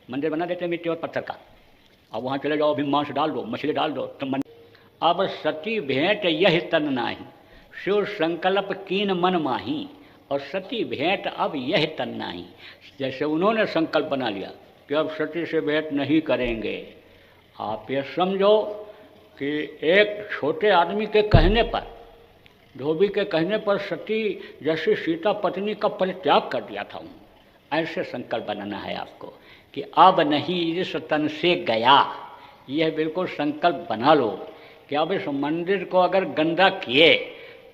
मंदिर बना देते मिट्टी और पत्थर का। अब वहाँ चले जाओ, अभी मांस डाल दो, मछली डाल दो तो अब सती भेंट यह तन नाही, शिव संकल्प कीन मन माही। और सती भेंट अब यह तन नाही, जैसे उन्होंने संकल्प बना लिया कि अब सती से भेंट नहीं करेंगे। आप ये समझो कि एक छोटे आदमी के कहने पर, धोबी के कहने पर सती जैसे सीता पत्नी का परित्याग कर दिया था। ऐसे संकल्प बनाना है आपको कि अब नहीं इस तन से गया। यह बिल्कुल संकल्प बना लो कि अब इस मंदिर को अगर गंदा किए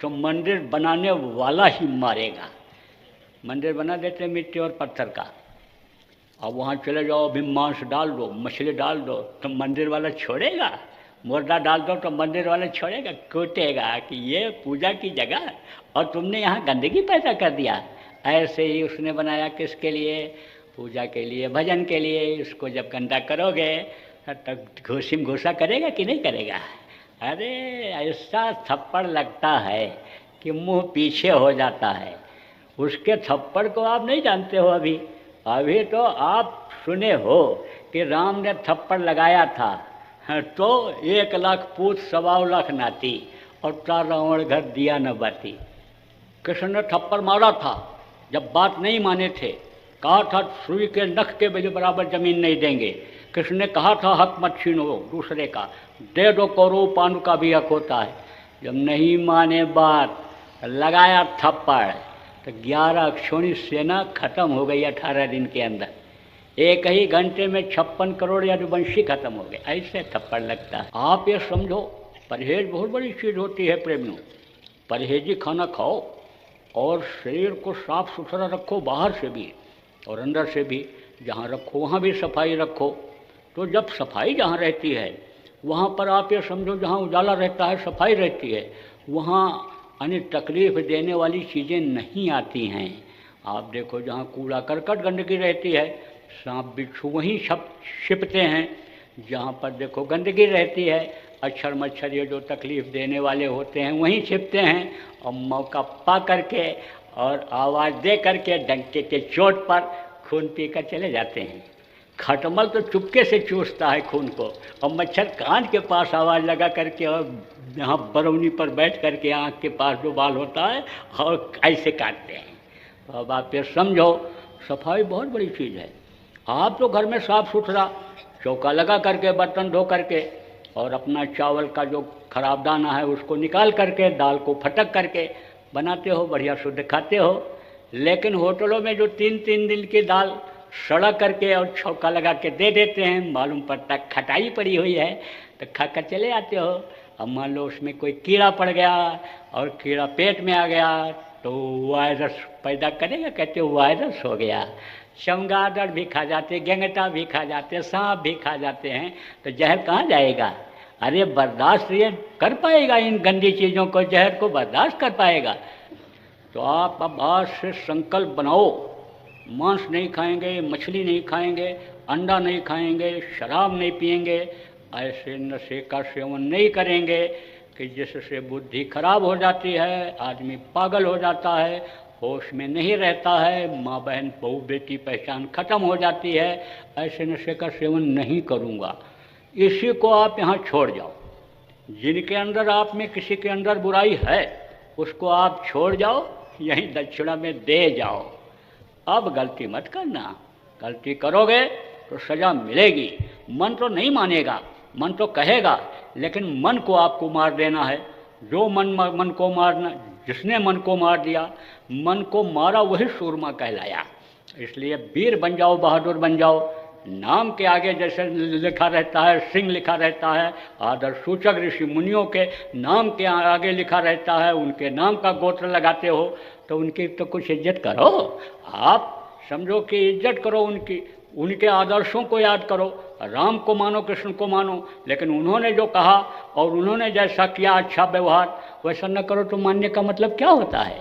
तो मंदिर बनाने वाला ही मारेगा। मंदिर बना देते मिट्टी और पत्थर का। अब वहाँ चले जाओ, अभी मांस डाल दो, मछली डाल दो तो मंदिर वाला छोड़ेगा? मुर्दा डाल दो तो मंदिर वाला छोड़ेगा? कूटेगा कि ये पूजा की जगह और तुमने यहाँ गंदगी पैदा कर दिया। ऐसे ही उसने बनाया किसके लिए? पूजा के लिए, भजन के लिए। इसको जब गंदा करोगे तब घूसिम घूसा करेगा कि नहीं करेगा? अरे ऐसा थप्पड़ लगता है कि मुंह पीछे हो जाता है। उसके थप्पड़ को आप नहीं जानते हो। अभी तो आप सुने हो कि राम ने थप्पड़ लगाया था तो 1 लाख पूत 1.25 लाख नाती और 4 रावण घर दिया न बाती। कृष्ण ने थप्पड़ मारा था जब बात नहीं माने थे, कहा था सुई के नख के बराबर जमीन नहीं देंगे। कृष्ण ने कहा था हक मत छीनो दूसरे का, दे दो कौरव पांडु का भी हक होता है। जब नहीं माने बात, लगाया थप्पड़ तो 11 अक्षौणी सेना खत्म हो गई 18 दिन के अंदर। 1 ही घंटे में 56 करोड़ यदुवंशी खत्म हो गए। ऐसे थप्पड़ लगता है। आप ये समझो परहेज बहुत बड़ी चीज़ होती है प्रेमियों। परहेजी खाना खाओ और शरीर को साफ सुथरा रखो, बाहर से भी और अंदर से भी। जहाँ रखो वहाँ भी सफाई रखो। तो जब सफाई जहाँ रहती है वहाँ पर आप ये समझो, जहाँ उजाला रहता है सफाई रहती है, वहाँ यानी तकलीफ़ देने वाली चीज़ें नहीं आती हैं। आप देखो जहाँ कूड़ा करकट गंदगी रहती है, सांप बिच्छू वहीं छिपते हैं। जहाँ पर देखो गंदगी रहती है, अक्षर मच्छर ये जो तकलीफ़ देने वाले होते हैं वहीं छिपते हैं। और मौका पा करके और आवाज़ दे करके डंके के चोट पर खून पी कर चले जाते हैं। खटमल तो चुपके से चूसता है खून को, और मच्छर कान के पास आवाज़ लगा करके और यहाँ बरौनी पर बैठ करके आँख के पास जो बाल होता है और ऐसे काटते हैं। तो अब आप ये समझो सफाई बहुत बड़ी चीज़ है। आप तो घर में साफ़ सुथरा चौका लगा करके, बर्तन धो करके और अपना चावल का जो खराब दाना है उसको निकाल करके, दाल को फटक करके बनाते हो, बढ़िया शुद्ध खाते हो। लेकिन होटलों में जो 3-3 दिन की दाल सड़ा करके और छौका लगा के दे देते हैं, मालूम पड़ता खटाई पड़ी हुई है, तो खा कर चले आते हो। अब मान लो उसमें कोई कीड़ा पड़ गया और कीड़ा पेट में आ गया तो वायरस पैदा करेगा, कहते हो वायरस हो गया। चमगादड़ भी खा जाते, गेंगटा भी खा जाते, सांप भी खा जाते हैं, तो जहर कहाँ जाएगा? अरे बर्दाश्त ये कर पाएगा इन गंदी चीज़ों को, जहर को बर्दाश्त कर पाएगा? तो आप अब आज से संकल्प बनाओ, मांस नहीं खाएंगे, मछली नहीं खाएंगे, अंडा नहीं खाएंगे, शराब नहीं पिएंगे, ऐसे नशे का सेवन नहीं करेंगे कि जिससे बुद्धि खराब हो जाती है, आदमी पागल हो जाता है, होश में नहीं रहता है, माँ बहन बहू बेटी पहचान खत्म हो जाती है। ऐसे नशे का सेवन नहीं करूँगा, इसी को आप यहाँ छोड़ जाओ। जिनके अंदर आप में किसी के अंदर बुराई है उसको आप छोड़ जाओ, यहीं दक्षिणा में दे जाओ। अब गलती मत करना, गलती करोगे तो सज़ा मिलेगी। मन तो नहीं मानेगा, मन तो कहेगा, लेकिन मन को आपको मार देना है। जो मन को मारना, जिसने मन को मार दिया, मन को मारा वही सूरमा कहलाया। इसलिए वीर बन जाओ, बहादुर बन जाओ। नाम के आगे जैसे लिखा रहता है सिंह लिखा रहता है, आदर सूचक ऋषि मुनियों के नाम के आगे लिखा रहता है, उनके नाम का गोत्र लगाते हो तो उनकी तो कुछ इज्जत करो। आप समझो कि इज्जत करो उनकी, उनके आदर्शों को याद करो। राम को मानो, कृष्ण को मानो, लेकिन उन्होंने जो कहा और उन्होंने जैसा किया अच्छा व्यवहार वैसा न करो तो मानने का मतलब क्या होता है?